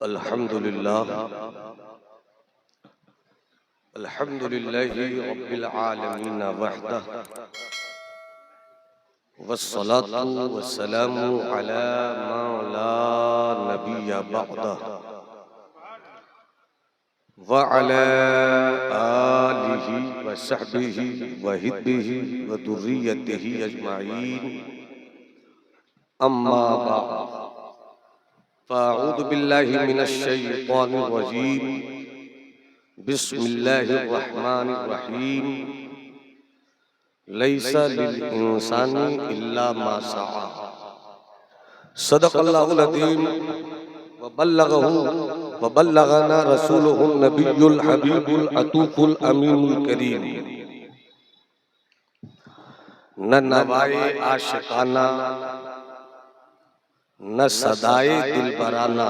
अल्हम्दुलिल्लाह अल्हम्दुलिल्लाहि रब्बिल आलमीन वहदह वस्सलातु वस्सलामु अला मा ला नबिय्य बअदह व अला आलिहि व सहबिहि व हिब्बिहि व दुर्रिय्यतिहि अजमाईन अम्मा बअद फ़अऊज़ु बिल्लाहि मिनश शैतानिर रजीम बिस्मिल्लाहिर रहमानिर रहीम लैसा लिल इंसानी इल्ला मा सआ सदक़ल्लाहुल अज़ीम व बल्लगना रसूलुहुन नबियुल हबीबुल अतूकुल अमीनुल करीम। न नवाए आशिकाना न सदाए दिलबराना,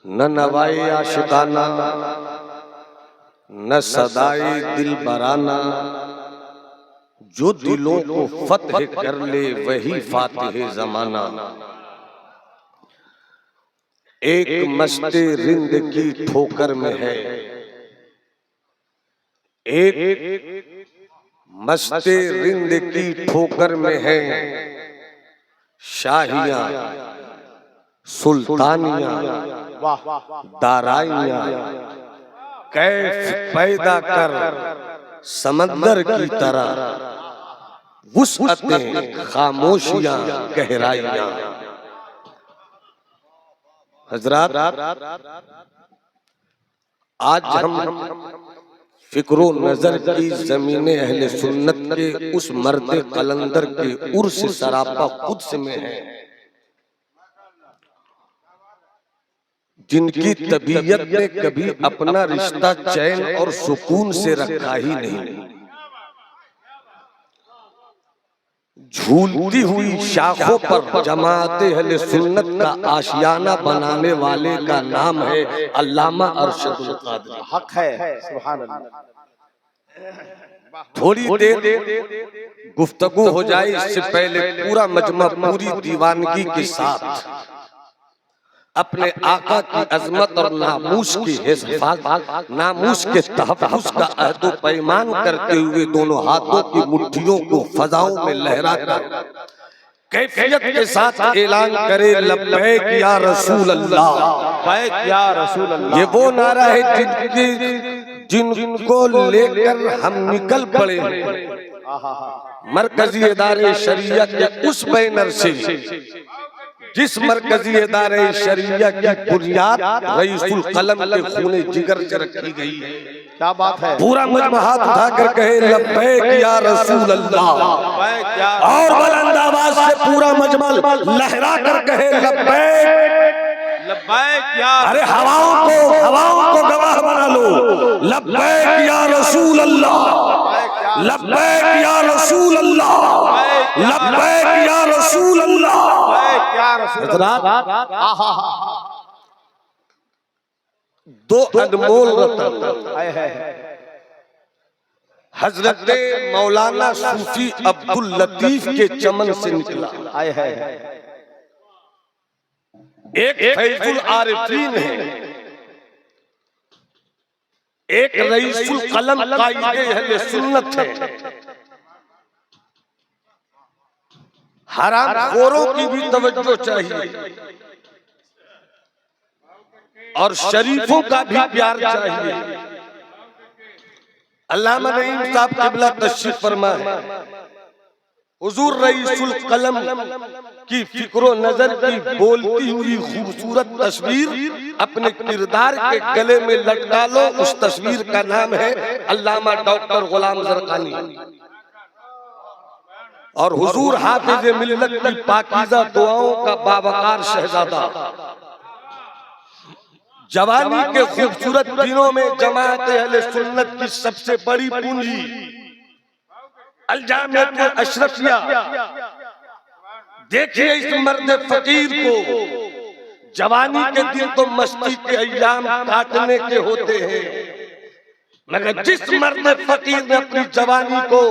न नवाए आशिकाना न सदाए दिलबराना, जो दिलों को फतह कर ले वही फातिह ज़माना। एक मस्ते रिंद की ठोकर में है, एक मस्ते रिंद की ठोकर में है शाहियां सुल्तानियां दाराइयां, कैफ पैदा कर समंदर की तरह वुसअतें खामोशियां गहराइयां। हजरात, आज हम फिक्रो नजर की ज़मीने अहले सुन्नत के उस मर्द कलंदर के उर्स सरापा कुद्स में है जिनकी तबीयत ने कभी अपना रिश्ता चैन और सुकून से रखा ही नहीं। झूलती हुई शाखों पर जमाते अहले सुन्नत का आशियाना बनाने वाले का नाम है अल्लामा अरशदुल क़ादरी। हक है, सुभान अल्लाह। थोड़ी देर गुफ्तगू हो जाए इससे पहले पूरा मजमा पूरी दीवानगी के साथ अपने आका की अजमत और नामूस की हिफाज़त, नामूस के तहफ़्फ़ुज़ का अहद व पैमान करते हुए दोनों हाथों की मुट्ठियों को फजाओं में लहराकर कैफियत के साथ ऐलान करे लब्बैक या रसूल अल्लाह, लब्बैक या रसूल अल्लाह। ये वो नारा है जिनको लेकर हम निकल पड़े मरकजी इदारे शरीयत के उस बैनर से जिस मरकजी इदारे शरीयत की बुनियाद रईसुल कलम के खूने जिगर से रखी गई है। क्या बात है। पूरा मजमा हाथ उठाकर कहे लब्बैक या रसूल अल्लाह, और बुलंद आवाज से पूरा मजमा लहरा कर कहे लब्बैक लब्बैक या, अरे हवाओं को गवाह बना लो, लब्बैक या रसूल अल्लाह, लब्बैक या रसूल अल्लाह, लब्बैक या रसूल अल्लाह। दो अनमोल रतन हजरत मौलाना सूफी अब्दुल लतीफ के चमन से निकला। एक फैजुल आरिफीन है, एक रईसुल कलम कायदे अहले सुन्नत है। हराम खोरों की भी तवज्जो चाहिए और शरीफों का भी प्यार चाहिए। अल्लामा नईम साहब क़िबला तशरीफ फरमाए, हुजूर रईसुल कलम की फिक्रो नजर की बोलती हुई खूबसूरत तस्वीर अपने किरदार के गले में लटका लो। उस तस्वीर का नाम है अल्लामा डॉक्टर गुलाम ज़रक़ानी। और हुजूर हाफिज़ मिल्लत की पाकीज़ा दुआओं का बावकार शहजादा, जवानी के खूबसूरत दिनों में जमात अहले सुन्नत की सबसे बड़ी पूंजी अल-जामिअतुल अशरफिया। देखिए इस मर्द फकीर को, जवानी के दिन तो मस्ती के अय्याम काटने के होते हैं, मगर जिस मर्द फकीर ने अपनी जवानी को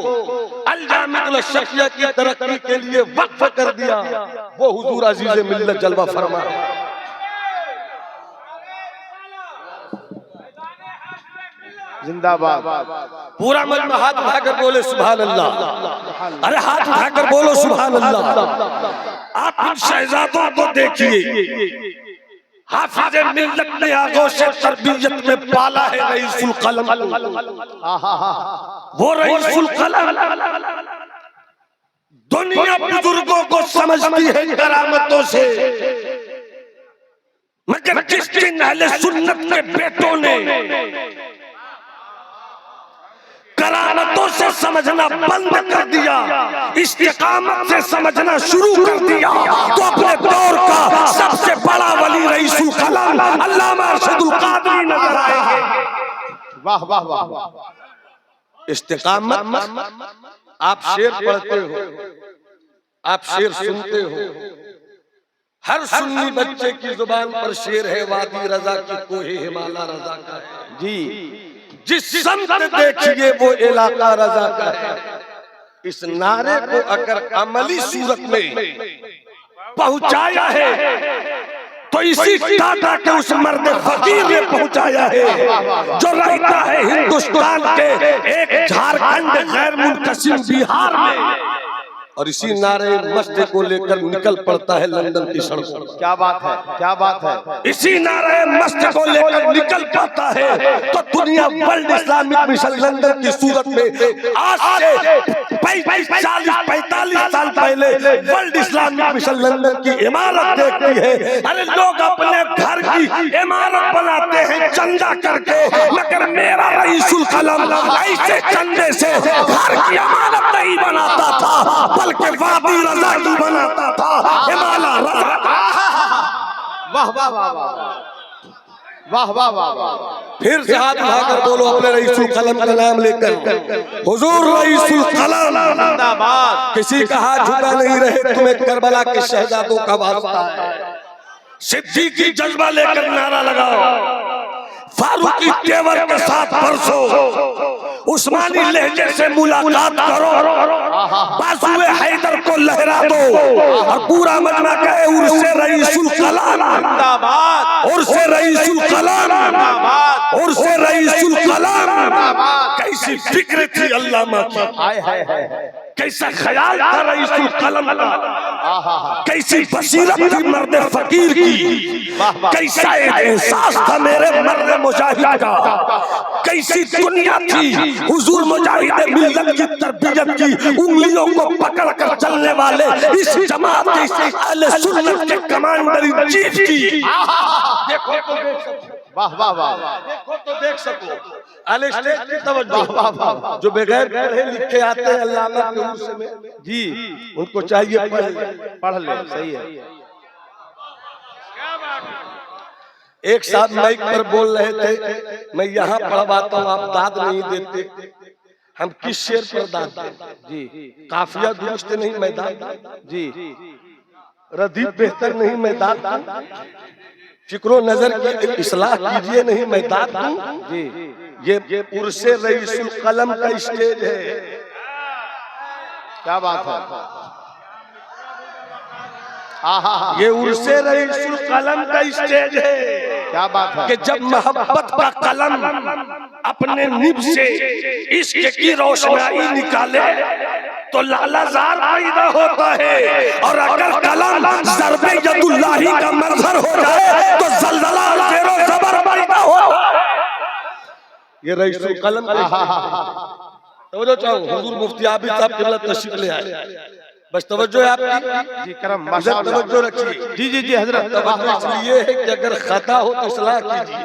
अल-जामिअतुल अशरफिया की तरक्की के लिए वक्फ कर दिया वो हुजूर अजीज़ मिल्लत जलवा फरमा। जिंदाबाद। पूरा मजमा हाथ उठाकर बोले सुभान अल्लाह। अरे हाथ उठाकर बोलो सुभान अल्लाह। आप इन शहजादों को देखिए, हाफिज मिल्लत ने आगोश तरबियत में पाला है रईसुल कलम। वो रईसुल कलम दुनिया बुजुर्गों को समझती है करामतों से, मगर जिस दिन अहले सुन्नत के बेटों ने करामतों से समझना बंद कर दिया, इस्तिकामत से समझना शुरू कर दिया, तो अपने दौर का सबसे बड़ा वली रईसुल कलम अल्लामा अरशदुल कादरी नजर आएंगे। वाह वाह वाह। इस्तिकामत, आप शेर पढ़ते हो, आप शेर सुनते हो, हर सुन्नी बच्चे की जुबान पर शेर है, वादी रजा की कोहे हिमाला रजा का है जी। जिस समत देखिए वो इलाका रजा का है। इस नारे को अगर अमली सूरत में पहुंचाया है तो इसी टाटा के उस मर्द फकीर ने पहुंचाया है जो रहता है हिंदुस्तान के एक झारखंड गैर मुनकसिम बिहार में, और इसी नारे मस्त को लेकर निकल पड़ता है लंदन की सड़कों। क्या बात है, क्या बात है। इसी नारे मस्त को लेकर निकल पाता है तो दुनिया वर्ल्ड इस्लामिक मिशन लंदन की सूरत में आज से 40-45 साल पहले वर्ल्ड इस्लामिक मिशन लंदन की इमारत देखती है। अरे लोग अपने घर की इमारत बनाते हैं चंदा करके, मगर मेरा रईसुल कलम ऐसे चंदे से घर की इमारत नहीं बनाता था, बल्कि वादी रजा की बनाता था, हिमाला रजा। वाह वाह वाह वाह वाह वाह वाह। फिर से हाथ उठाकर बोलो अपने रईसुल कलम का नाम लेकर, हुजूर रईसुल कलम जिंदाबाद। किसी का हाथ झुका नहीं रहे, तुम्हें करबला के शहजादों का वास्ता है। सिद्दीकी जज्बा लेकर नारा लगाओ, फारूकी तेवर के साथ परसों उस्मानी लहजे से मुलाकात करो, बाजुए हैदर को लहरा दो, और पूरा मजमा कहे उर्से रईसुल कलम जिंदाबाद, उर्से रईसुल कलम जिंदाबाद, उर्से रईसुल कलम। कैसी फिक्र थी अल्लामा की, हाय हाय हाय, कैसा ख्याल था रईसुल कलम का, कैसी बसीरत थी मर्द फकीर की, कैसा एहसास था मेरे मर्द मुजाहिद का, कैसी दुनिया थी हुजूर मुजाहिद मिल्लत की तरबियत की उंगलियों को पकड़ कर चलने वाले इस जमात के अहले सुन्नत के कमांडर इन चीफ की। देखो तो देख सको, वाह वाह वाह, देखो तो देख सको। अले स्टेज की तवज्जो, जो बगैर पढ़े लिखे आते हैं अल्लामा के उर्स में जी, उनको चाहिए पढ़ ले, सही है। एक साथ माइक पर बोल रहे थे, मैं यहाँ पढ़वाता हूँ, आप दाद नहीं देते। हम किस शेर पर दाद दें जी, काफिया दुरुस्त नहीं मैं दाद जी, रदीफ बेहतर नहीं मैं दाद दूं, फिक्रो नजर की इस्लाह कीजिए नहीं मैं दाद दूं जी। ये उर्से रईसुल कलम का स्टेज है। क्या बात है। ये उर्से रईसुल कलम का स्टेज है। क्या बात है कि जब मोहब्बत का कलम अपने निब से इश्क की रोशनाई निकाले तो लालाजार पैदा होता है, और अगर कलम ज़र्बे यदुल्लाही का मंजर हो जाए तो ज़लज़ला और ज़ेरो ज़बर पैदा होता है। ये रईसुल कलम तवज्जो चाहूं, हुजूर मुफ्ती आबिद साहब किबला तशरीफ ले आए, बस तवज्जो है आपकी जी, करम, माशाअल्लाह, तवज्जो रखिए। जी जी जी हजरत। तवज्जो इसलिए है कि अगर खता हो तो इस्लाह कीजिए,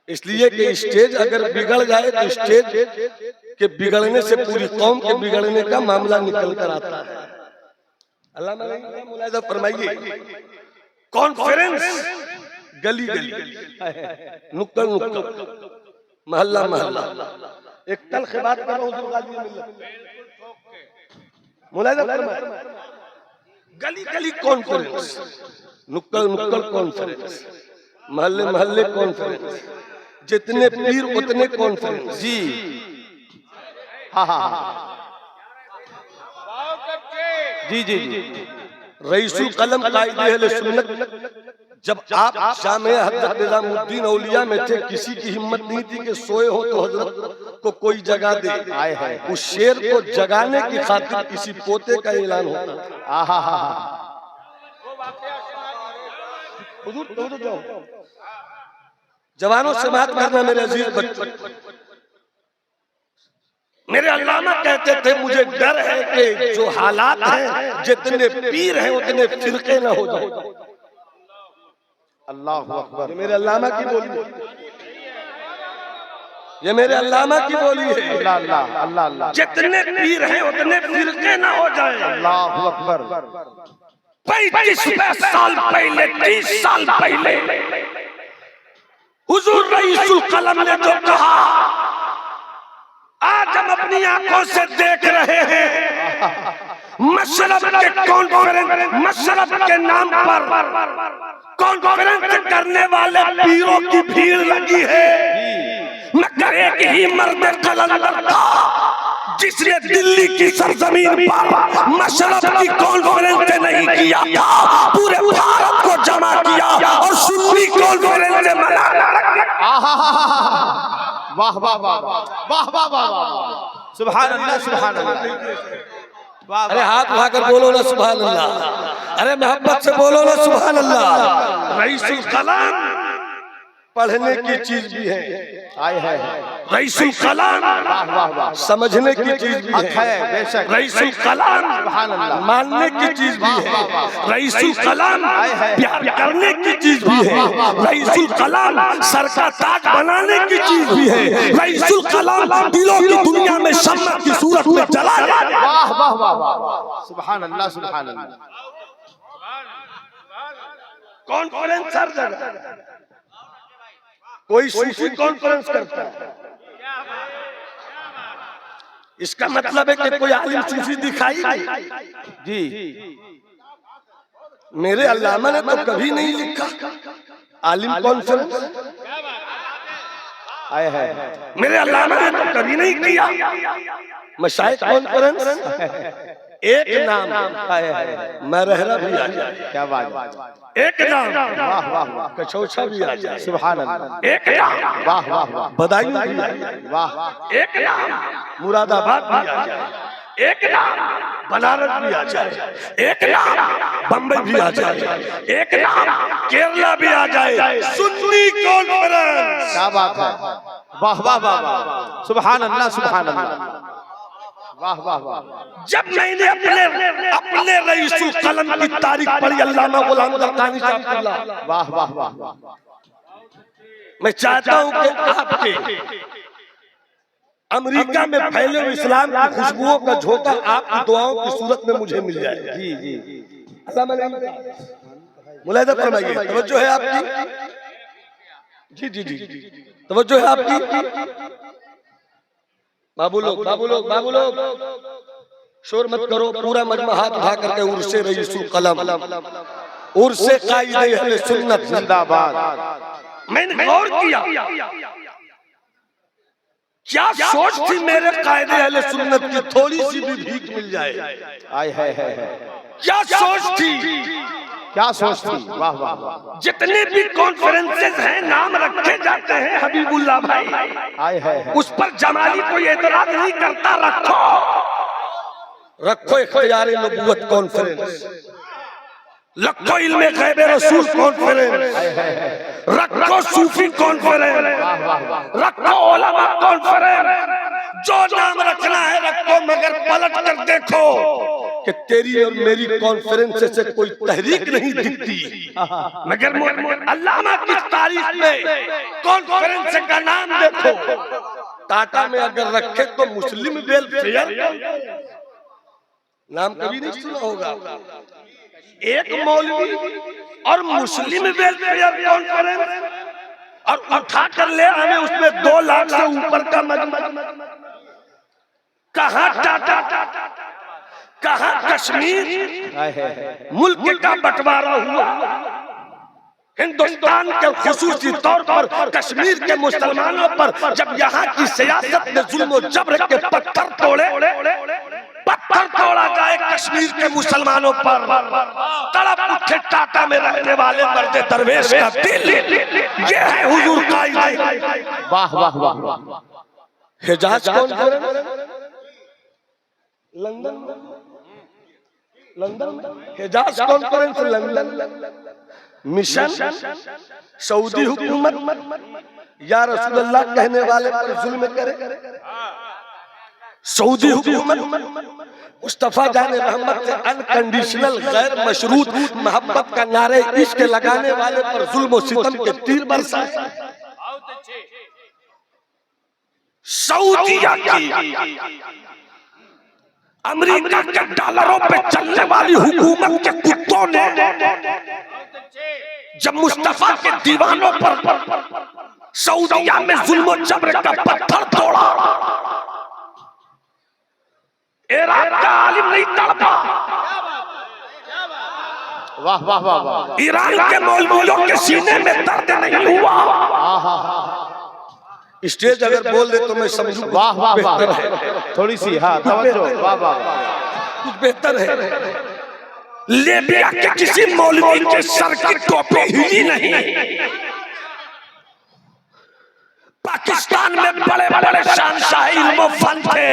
इसलिए कि स्टेज अगर बिगड़ जाए तो स्टेज के बिगड़ने से पूरी कौम के बिगड़ने का मामला निकल कर आता है। अल्लाह मुलाहिजा फरमाइए, कॉन्फ्रेंस गली गली, नुक्कड़ नुक्कड़, मोहल्ला मोहल्ला, एक तल्ख बात कर रहा हूं, मुलाहिजा फरमाइए, गली गली कॉन्फ्रेंस, नुक्कड़ नुक्कड़ कॉन्फ्रेंस, मोहल्ले मोहल्ले कॉन्फ्रेंस, जितने पीर उतने कॉन्फ्रेंस जी। हाँ हाँ जी जी जी। रईसुल कलम कायदे अहले सुन्नत जब आप जामिया हज़रत निजामुद्दीन औलिया में थे, किसी की हिम्मत नहीं थी कि सोए हो तो हजरत को कोई जगा दे। उस शेर को जगाने की खातिर किसी पोते का ऐलान होता था। जवानों से बात करना मेरे अजीज बच्चों। मेरे अल्लामा कहते थे मुझे डर है कि जो हालात हैं, जितने पीर हैं उतने फिरके न हो जाए। अल्लाहु अकबर। ये मेरे अल्लामा की बोली है, ये मेरे अल्लामा की बोली है। अल्लाह अल्लाह अल्लाह अल्लाह। जितने पीर हैं उतने फिरके न हो जाए। अल्लाहु अकबर। 35 साल पहले, 30 साल पहले हुजूर रईसुल कलम ने जो कहा, आज हम अपनी आंखों से देख रहे हैं। मशरब के कॉन्फ्रेंस, मशरब के नाम पर कॉन्फ्रेंस करने वाले पीरों की भीड़ लगी है, मगर एक ही मर्द कलंदर था जिसने दिल्ली की सरजमीन पर मशरब की कॉन्फ्रेंस नहीं किया था, पूरे भारत को जमा किया और सुन्नी कॉन्फ्रेंस से मनाना। वाह वाह वाह वाह वाह वाह वाह, सुभान अल्लाह सुभान अल्लाह। अरे हाथ उठाकर बोलो ना सुभान अल्लाह, अरे मोहब्बत से बोलो ना सुभान अल्लाह। रईसुल कलाम पढ़ने की चीज भी है, आए है रईसुल कलाम वाह वाह वाह, समझने की चीज भी है, बेशक रईसुल कलाम सुभान अल्लाह, मानने की चीज भी है, रईसुल कलाम प्यार करने की चीज भी है, रईसुल कलाम सर का ताज बनाने की चीज भी है, रईसुल कलाम दिलों की दुनिया में शम्मा की सूरत में जला जाए। वाह वाह वाह वाह, सुभान अल्लाह सुभान अल्लाह। कॉन्फ्रेंस हर जगह, कोई सूफी कॉन्फ्रेंस करता है, इसका मतलब है कि कोई आलिम सूफी दिखाई जी। मेरे अल्लामा ने तो कभी नहीं लिखा आलिम कॉन्फ्रेंस, आए है मेरे अल्लामा ने तो कभी नहीं किया मशाइख कॉन्फ्रेंस। एक नाम मरहरा भी आ जाए, क्या बात, एक नाम वाह वाह वाह, कछौछा भी आ जाए, सुभान अल्लाह, एक नाम वाह वाह वाह, बदायूं भी आ जाए, वाह, एक नाम मुरादाबाद भी आ जाए, एक नाम बनारस भी आ जाए, एक नाम बम्बई भी आ जाए, एक नाम केरला भी आ जाए, सुन्नी कॉन्फ्रेंस। क्या बात है, वाह वाह वाह वाह, सुभान अल्लाह सुभान अल्लाह, वाह वाह वाह। जब मैंने अपने रईसुल कलम की तारीख पढ़ी, अल्लामा गुलाम दरकानी साहब, वाह वाह वाह, मैं चाहता हूं कि आपके अमेरिका में फैले हुए इस्लाम की खुशबुओं का झोंका आपकी दुआओं की सूरत में मुझे मिल जाए। जी जी, मुलाहिदा फरमाइए, तवज्जो है आपकी, जी जी जी तवज्जो है आपकी। बाबू लोग बाबू लोग बाबू लोग शोर मत करो, पूरा मजमा हाथ उठा करके उर्से रईसुल कलम, उर्से कायदे अहले सुन्नत जिंदाबाद। मैंने गौर किया, क्या सोच थी मेरे कायदे अहले सुन्नत की थोड़ी सी भी भीख मिल जाए, आए है क्या सोच थी, क्या सोच थी, वाह वाह वाह, जितने भी कॉन्फ्रेंसेस हैं नाम रखे जाते हैं हबीबुल्लाह भाई, आए है उस पर जमाली कोई एतराज नहीं करता, रखो इख्तियारे नबूवत कॉन्फ्रेंस, रखो इल्मे गैबे रसूल कॉन्फ्रेंस, रखो सूफी कॉन्फ्रेंस, रखो उलमा कॉन्फ्रेंस, जो नाम रखना है रखो, मगर पलट कर देखो कि तेरी और मेरी कॉन्फ्रेंस से कोई तहरीक नहीं दिखती, मगर अल्लामा की तारीख में कॉन्फ्रेंस का नाम देखो, टाटा में अगर रखे तो मुस्लिम वेलफेयर नाम कभी नहीं सुना होगा, एक मौलवी और मुस्लिम वेलफेयर कॉन्फ्रेंस, और उठा कर ले आने उसमें 2 लाख से ऊपर का मजमा, कहाँ टाटा, कहाँ कश्मीर, मुल्क का बंटवारा हुआ, हिंदुस्तान के खुसूसी तौर पर कश्मीर के मुसलमानों पर जब यहाँ की सियासत ने जुल्म और जबर के पत्थर तोड़े, पत्थर तोड़ा जाए कश्मीर के मुसलमानों पर, तड़प उठे टाटा में रहने वाले मर्द दरवेश का दिल। ये है हुजूर का इल्म। वाह वाह वाह। हिजाज conference London, हिजाज conference London, mission Saudi हुकूमत या रसूलुल्लाह कहने वाले पर जुल्म करे, सऊदी हुकूमत मुस्तफा जाने रहमत से अनकंडीशनल गैर मशरूत मोहब्बत का नारे इश्क लगाने वाले पर जुल्म और सितम के तीर बरसाए। सऊदीया की अमेरिका के डॉलरों पे चलने वाली हुकूमत के कुत्तों ने जब मुस्तफा के दीवानों पर सऊदीया में जुल्म जबर का पत्थर तोड़ा, इराक का आलिम नहीं तड़पा, वाह वाह वाह वाह। ईरान के मौलवियों के सीने में दर्द नहीं हुआ। स्टेज अगर बोल दे तो मैं समझूं वाह वाह बेहतर वाह। है, थोड़ी सी हाँ तवज्जो। वाह वाह वाह। कुछ बेहतर है। लीबिया के किसी मौलवी के सर की टोपी हिली नहीं। पाकिस्तान में बड़े बड़े शहंशाह इल्म फन थे,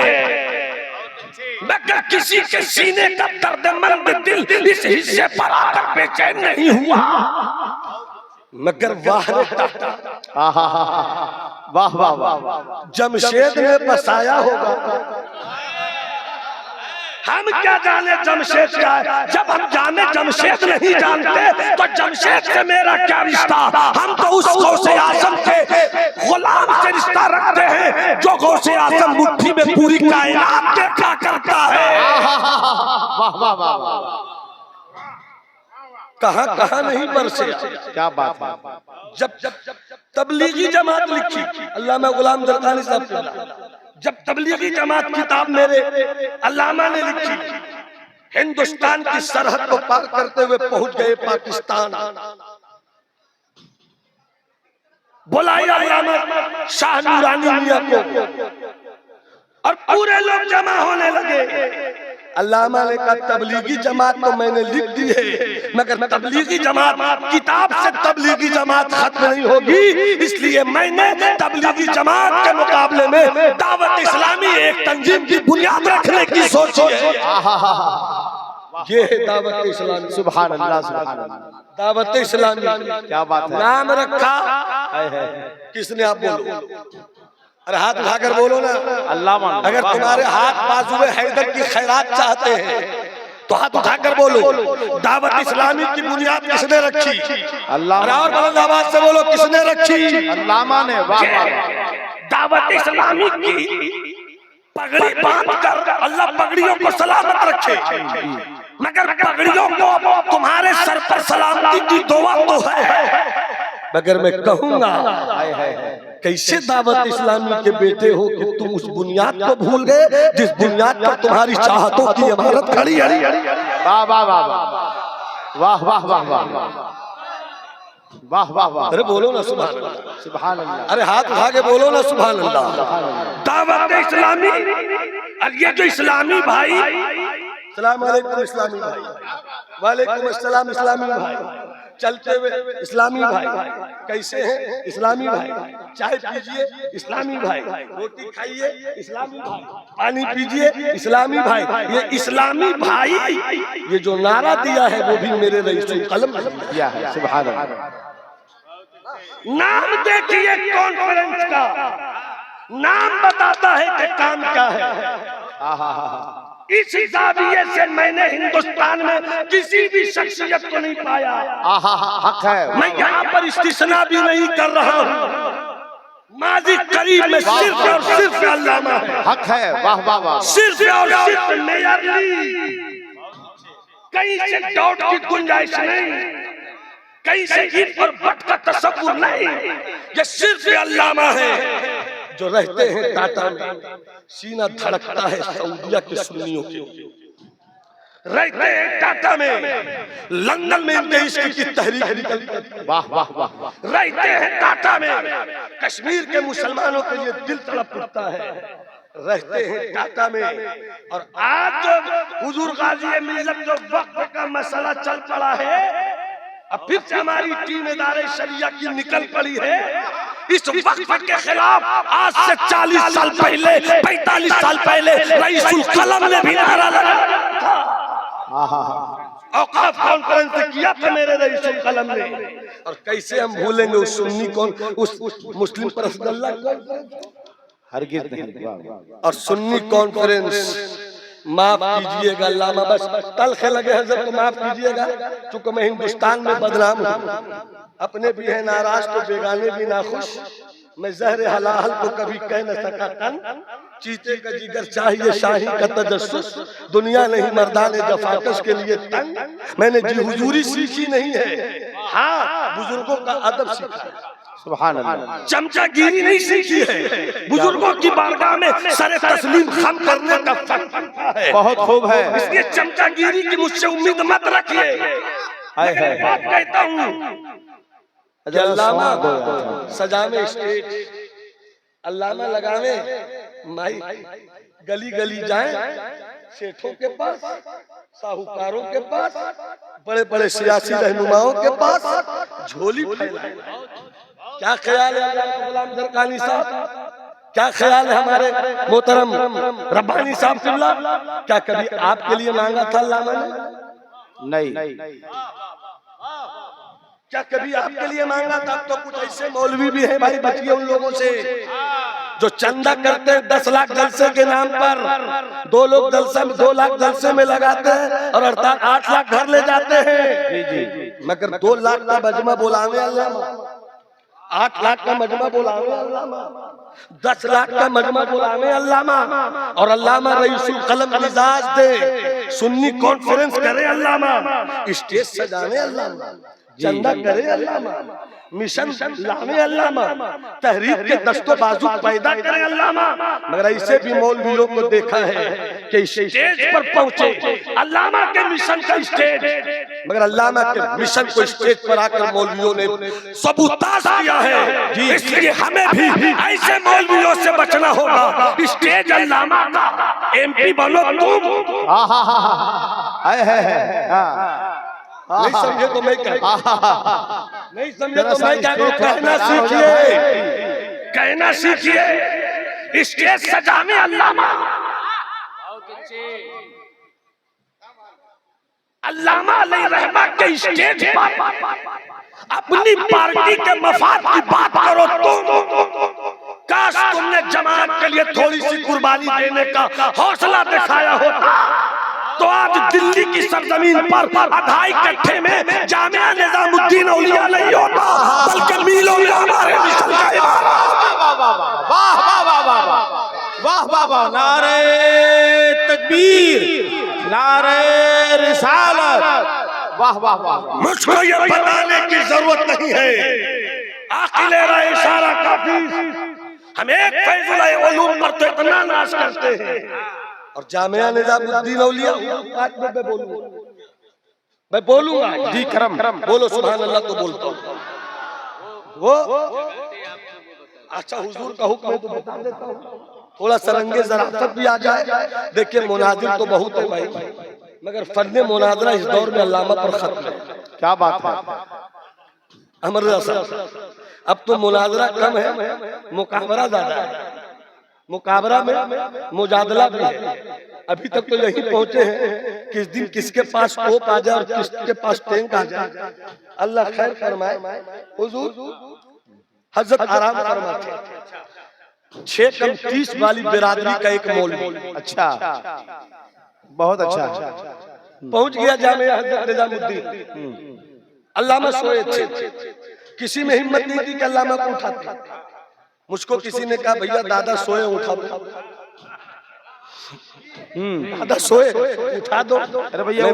मगर किसी के सीने का दर्दमंद दिल इस हिस्से पर आकर बेचैन नहीं हुआ। मगर वाह वाह वाह वाह। जमशेद ने बसाया होगा। हम क्या जाने जमशेद क्या है, जब हम जाने जमशेद नहीं जानते तो जमशेद से मेरा क्या रिश्ता। हम तो उस गौसे आजम के गुलाम से रिश्ता रखते हैं जो गौसे आजम मुट्ठी में पूरी कायनात देखा करता है। वाह वाह वाह। कहां कहां नहीं बरसे। क्या बात है। जब तबलीगी जमात लिखी, अल्लामा गुलाम दरकानी साहब, जब तबलीगी जमात किताब मेरे अल्लामा ने लिखी, हिंदुस्तान की सरहद को पार करते हुए पहुंच गए पाकिस्तान। बुलाया अल्लामा शाह नूरानी मियां को और पूरे लोग जमा होने लगे। अल्लामा ने कहा तबलीगी जमात तो मैंने लिख दी है, मगर तबलीगी जमात किताब से तबलीगी जमात खत्म नहीं होगी, इसलिए मैंने तबलीगी जमात के मुकाबले में दावत इस्लामी एक तंजीम की बुनियाद रखने की सोची है। ये है दावत इस्लामी। सुभान अल्लाह सुभान अल्लाह। दावत इस्लामी क्या बात है। नाम रखा किसने? आप बोलो। अरे हाथ उठाकर बोलो ना। अल्लामा। अगर तुम्हारे हाथ बाजुए हैदर की खैरात चाहते हैं तो हाथ उठाकर बोलो। दावत इस्लामी की बुनियाद किसने रखी? अल्लाह। और बुलंद आवाज से बोलो किसने रखी? अल्लामा ने। वाह वाह। दावत इस्लामी की पगड़ी बांधकर अल्लाह पगड़ियों को सलामत रखे, मगर पगड़ियों को तुम्हारे सर पर सलामती की दुआ तो है। मगर मैं कहूंगा कैसे दावत इस्लामी के बेटे हो कि तुम उस बुनियाद को भूल गए जिस बुनियाद पर तुम्हारी चाहतों की इमारत खड़ी है। वाह वाह वाह वाह वाह वाह वाह वाह वाह वाह। अरे बोलो ना सुभान अल्लाह। सुभान अल्लाह। अरे हाथ उठा के बोलो ना सुभान अल्लाह। दावत इस्लामी, और ये जो इस्लामी भाई, सलाम अलैकुम इस्लामी भाई, वालेकुम अस्सलाम इस्लामी भाई, चलते हुए इस्लामी भाई, कैसे हैं इस्लामी भाई, चाय पीजिए इस्लामी भाई, रोटी खाइए इस्लामी भाई, पानी पीजिए इस्लामी भाई। ये इस्लामी भाई ये जो नारा दिया है वो भी मेरे रईसुल कलम दिया है। सुभान अल्लाह। नाम देखिए कॉन्फ्रेंस का, नाम बताता है कि काम क्या है। इस जाविये से मैंने हिंदुस्तान में किसी भी शख्सियत को नहीं पाया। हक है। मैं यहाँ पर इस्तिस्ना भी नहीं कर रहा हूँ, माजी करीब में सिर्फ और सिर्फ अल्लामा है। हक है। वाह वाह वाह। सिर्फ और सिर्फ मेयरली, कहीं से डाउट की गुंजाइश नहीं, कहीं से ईद और बट का तसव्वुर नहीं। ये सिर्फ अल्लामा है जो रहते हैं टाटा में, सीना धड़कता है सऊदिया के सुन्नियों के, रहते हैं टाटा में, लंदन में इनके इश्क की तहरीक निकलती। वाह वाह वाह। रहते हैं टाटा में, कश्मीर के मुसलमानों के लिए दिल तड़प उठता है। रहते हैं टाटा में। और आज जो हुजूर गाजी मिल्लत जो वक्त का मसला चल पड़ा है, अब फिर से हमारी टीम इदारे शरिया की निकल पड़ी है। इस वक्त के खिलाफ आज से 40 साल पहले, 45 साल पहले रईसुल कलम ने भी नारा लगाया था। औकाफ कॉन्फ्रेंस किया था मेरे रईसुल कलम ने। और कैसे हम भूलेंगे उस सुन्नी कौन, उस मुस्लिम परसदल्ला हरगिज नहीं। और सुन्नी कॉन्फ्रेंस, माफ कीजिएगा अल्लामा, बस तलख लगे हजरत तो माफ कीजिएगा, चूंकि मैं हिंदुस्तान में बदनाम हूँ, अपने भी है नाराज तो बेगाने भी नाखुश। मैं जहर हलाल को कभी कह न सका तन, चीते का जिगर चाहिए शाही का तजस्सुस, दुनिया नहीं मर्दाने जफाकश के लिए तंग। मैंने जी हुजूरी सीखी नहीं है, हाँ बुजुर्गों का अदब सीखा है। सुभान अल्लाह। चमचागिरी नहीं सीखी है, बुजुर्गों की बारगाह में सरे तस्लीम खम करने का फर्क है। बहुत खूब है। इसलिए चमचागिरी की मुझसे उम्मीद मत रखिए। मैं बात कहता हूँ, अल्लामा सजावे स्टेज, अल्लामा लगावे माई, गली गली जाए, सेठों के पास, साहूकारों के पास, बड़े बड़े सियासी रहनुमाओं के पास झोली फैलाए। क्या ख्याल है गुलाम जरकानी साहब, क्या ख्याल है हमारे मोहतरम रब्बानी साहब किबला, क्या कभी आपके लिए मांगा था अल्लामा ने? नहीं। क्या कभी आपके लिए मांगा था? तो कुछ ऐसे मौलवी भी हैं भाई, बचिए उन लोगों से जो चंदा करते हैं 10 लाख जलसे के नाम पर। 2 लोग जलसे में 2 लाख जलसे में लगाते हैं और 8 लाख घर ले जाते हैं। मगर 2 लाख का मजमा बुलावे अल्लामा, 8 लाख का मजमा बुलावे अल्लामा, 10 लाख का मजमा बुलावे अल्लामा, और अल्लामा रईसुल कलम मिजाज दे, सुन्नी कॉन्फ्रेंस करे अल्लामा, स्टेज सजावे अल्लामा, चंदा करे अल्लामा, मिशन लावे अल्लामा, तहरीक के दस्तो बाजू पैदा करे अल्लामा। मगर ऐसे भी मौलवियों को देखा है कि स्टेज पर पहुंचे अल्लामा के मिशन का स्टेज, मगर अल्लामा के मिशन को स्टेज पर आकर मौलवियों ने सबूताज किया है। इसलिए हमें भी ऐसे मौलवियों से बचना होगा। स्टेज अल्लामा का, MP बनो तुम। नहीं समझे तो मैं क्या, नहीं समझे तो मैं क्या करूं? कहना सीखिए, कहना सीखिए। स्टेज सजावे अल्लामा, अल्लामा अलैहिर्रहमा के स्टेज पर अपनी पार्टी के मफाद की बात करो तुम। काश तुमने जमात के लिए थोड़ी सी कुर्बानी देने का हौसला दिखाया होता, तो आज दिल्ली की सरजमीन पर 2.5 कट्ठे में जामिया निजामुद्दीन औलिया नहीं होता, बल्कि मीलों में हमारे मिशन का इमारत। वाह वाह वाह, नारे तकबीर, नारे रिसालत, वाह वाह वाह। मुझको ये बताने की जरूरत नहीं है, आकिलेरा इशारा काफी। हम एक फैजुल उलूम पर तो इतना नाश करते हैं, और जामिया निजामुद्दीन औलिया मैं बोलूंगा जी, करम बोलो सुभान अल्लाह तो बोलता हूँ। वो अच्छा हुजूर का हुक्म है तो बता देता हूँ, थोड़ा सरंगे ज़राफ़त भी आ जाए। देखिए मुनाजिर तो बहुत है भाई, मगर फर्ने मुनाजरा इस दौर में अल्लामा पर खत्म है। क्या बात है अमर रज़ा साहब, अब तो मुनाजरा कम है, मुकाबरा ज्यादा है। मुकाबरा में मुजादला भी है। अभी तक तो यही पहुंचे हैं किस दिन किसके पास तोप आ जाए और किसके पास टैंक आ जाए। अल्लाह खैर फरमाए। हुजूर हजरत आराम फरमाते 6 कम 30 वाली बिरादरी का एक मौलवी, अच्छा, बहुत अच्छा पहुंच गया जामिया हजरत निजामुद्दीन। अल्लामा सोए थे, किसी में हिम्मत नहीं थी कि अल्लामा को उठाते। मुझको किसी ने कहा भैया दादा सोए उठा दो, दादा सोए उठा दो। अरे भैया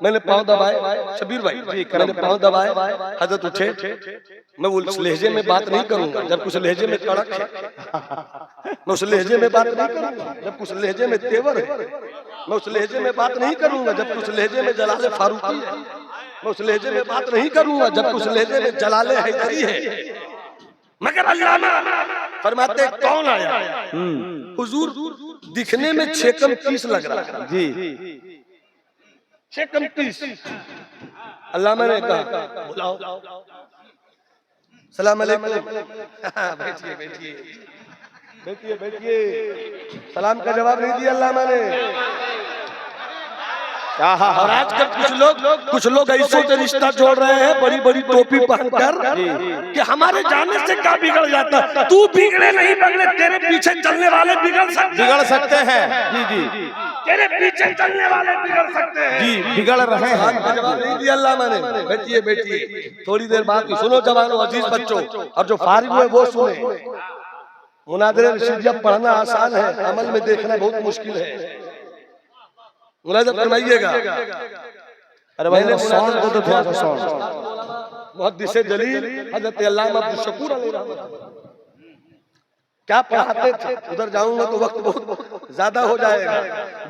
मैंने पाँव दबाए, शबीर भाई मैंने पाँव दबाए, हजरत उठे। मैं उस लहजे में बात नहीं करूंगा जब कुछ लहजे में कड़क है, मैं उस लहजे में बात नहीं करूंगा जब कुछ लहजे में तेवर है, मैं उस लहजे में बात नहीं करूंगा जब कुछ लहजे में जलाले फारूकी है, मैं उस लहजे में बात नहीं करूंगा जब कुछ लहजे में जलाले हैदरी है। मगर अल्लामा फरमाते कौन आया? हुजूर दिखने में 6 कम 30 लग रहा है जी 6 कम 30। अल्लामा ने कहा बुलाओ। सलाम अलैकुम। बैठिए बैठिए बैठिए बैठिए। सलाम का जवाब नहीं दिया अल्लामा ने। और आजकल कुछ लोग ऐसे से रिश्ता जोड़ रहे हैं बड़ी बड़ी टोपी पहनकर कि हमारे जाने से क्या बिगड़ जाता। तू बिगड़े नहीं बिगड़े, तेरे पीछे चलने वाले बिगड़ सकते हैं। जी जी तेरे पीछे चलने वाले बिगड़ सकते हैं। जी बिगड़ रहे हैं। जवाब नहीं दिया अल्लामा ने। बैठिए बैठिए थोड़ी देर बाद सुनो जवानों अजीज बच्चों, और जो फारिग हुए वो सुने। मुनाज़रे रशीदिया पढ़ना आसान है, अमल में देखना बहुत मुश्किल है। मुलाज़ा फरमाइएगा। अरे भाई साउंड को तो थोड़ा सा साउंड। मुहद्दिस जलील हज़रत अल्लामा अब्दुल शकूर अलैहि रहमतुल्लाह क्या पढ़ाते थे, उधर जाऊंगा तो वक्त बहुत ज्यादा हो जाएगा।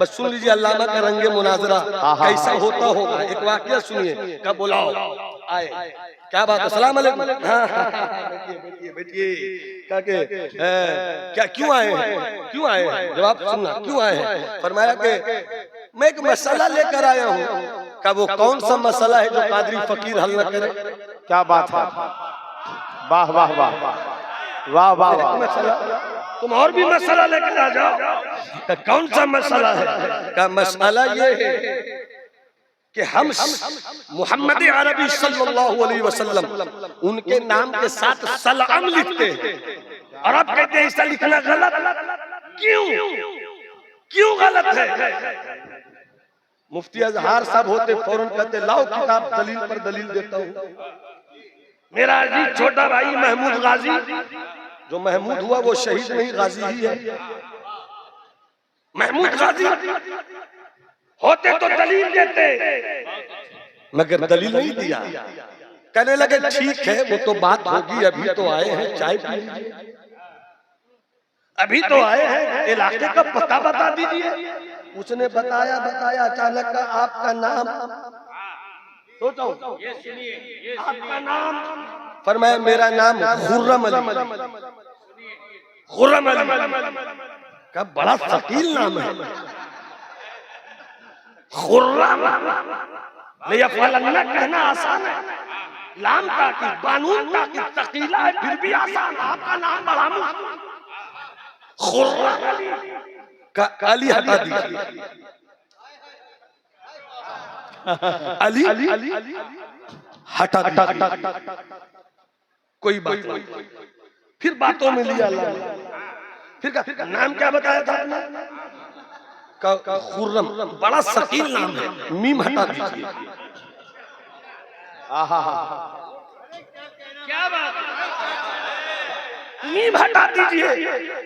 बस सुन लीजिए अल्लामा का रंगे मुनाजरा कैसा होता होगा। एक वाकया सुनिए। कब बुलाओ आए, क्या बात है? सलाम अलैकुम। बैठिए बैठिए बैठिए। क्या क्यों आए हैं? क्यों आए हैं? जवाब सुनना, क्यों आए हैं? फरमाया कि मैं एक मसला लेकर आया हूँ। का वो कौन सा मसला है जो कादरी फकीर हल न करे? क्या बात है? वाह वाह वाह वाह वाह वाह। तुम और भी मसला लेकर आ जाओ। कौन सा मसला है? का मसला ये है कि हम मोहम्मद अरबी सल्लल्लाहु अलैहि वसल्लम उनके नाम के साथ सलाम लिखते हैं, और आप कहते हैं ऐसा लिखना गलत। क्यों गलत है? मुफ्ती अजहार साहब होते फौरन कहते लाओ किताब, दलील पर दलील देता हूँ। मेरा अजीज छोटा भाई महमूद गाजी, जो महमूद हुआ वो शहीद नहीं गाजी ही है। महमूद गाजी होते तो दलील देते, मगर दलील नहीं दिया। कहने लगे ठीक है वो तो बात होगी, अभी तो आए हैं चाय पी लीजिए, अभी तो आए हैं, इलाके का पता बता दीजिए। उसने बताया अचानक का आपका नाम ये सुनिए, आपका नाम? फरमाया मेरा नाम खुर्रम अली। खुर्रम अली का बड़ा शकील नाम है। खुर्रम कहना आसान है, लाम ताकि कानून ताकि तकीला है, फिर भी आसान। आपका नाम बड़ा मुश्किल। खुर्रम अली का अली हटा दीजिए, अली हटा दीजिए, कोई बात नहीं। फिर बातों में लिया अल्लाह। फिर नाम क्या बताया था आपने? खुर्रम, बड़ा शकील नाम है, मीम हटा दीजिए। क्या बात, मीम हटा दीजिए।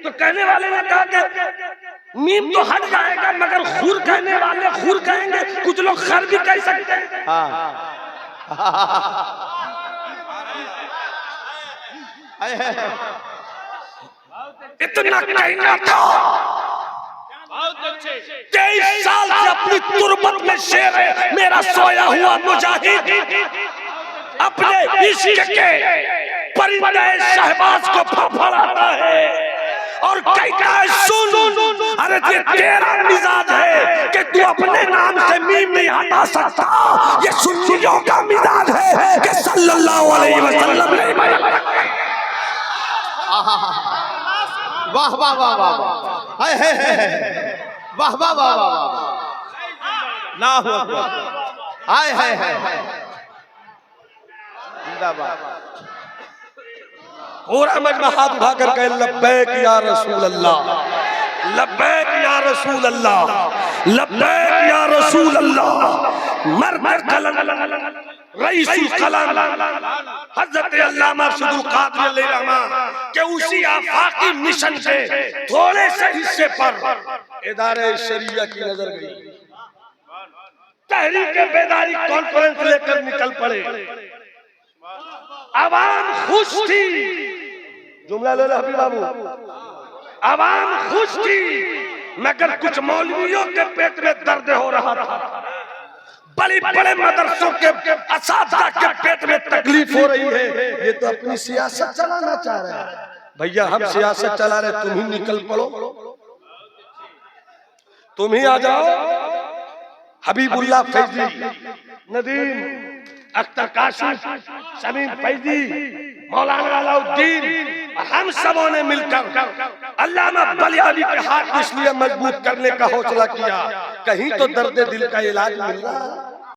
तो कहने वाले ने कहा कि मीम तो हट जाएगा, मगर खुर कहने वाले खुर कहेंगे, कुछ लोग खर भी कह सकते हैं। इतना कहना था। 23 साल से अपनी तुरबत में शेर है मेरा सोया हुआ मुजाहिद, अपने इश्क के परिंदे शहबाज को फड़फड़ाता है और कहता है सुन, अरे ये तेरा मिजाज है कि तू अपने नाम से मीम नहीं हटा सकता। ये सुन्नियों का मिजाज है कि सल्लल्लाहु अलैहि वसल्लम नहीं। वाह वाह वाह वाह हाय है वाह वाह वाह वाह ना हो हाय हाय हाय जिंदाबाद। पूरा मजमा हाथ उठाकर कहे लब्बैक या रसूल अल्लाह, लब्बैक या रसूल अल्लाह, लब्बैक या रसूल अल्लाह। मर्द कलम रईसुल कलम हजरत अल्लामा अब्दुल कादिर अलैहि रहमा के उसी आफाकी मिशन से थोड़े से हिस्से पर इदारे शरिया की नजर गई। तहरीक बेदारी कॉन्फ्रेंस लेकर निकल पड़े। आवाम खुश थी, जुमला ले लो हबीब बाबू, आवाम खुश थी, मगर कुछ मौलवियों के पेट में दर्द हो रहा था। बड़े बड़े मदरसों के असातिज़ा के पेट में तकलीफ हो रही है, ये तो अपनी सियासत चलाना चाह रहे हैं। भैया हम सियासत चला रहे, तुम ही निकल पड़ो, तुम ही आ जाओ। हबीबुल्लाह फैजी, नदीम अख्तर काशिफ, शमीम फैजी, मौलाना अलाउद्दीन, हम सबों ने मिलकर अल्लामा बलियानी के हाथ इसलिए मजबूत करने का हौसला किया, कहीं तो दर्द दिल का इलाज मिल रहा है।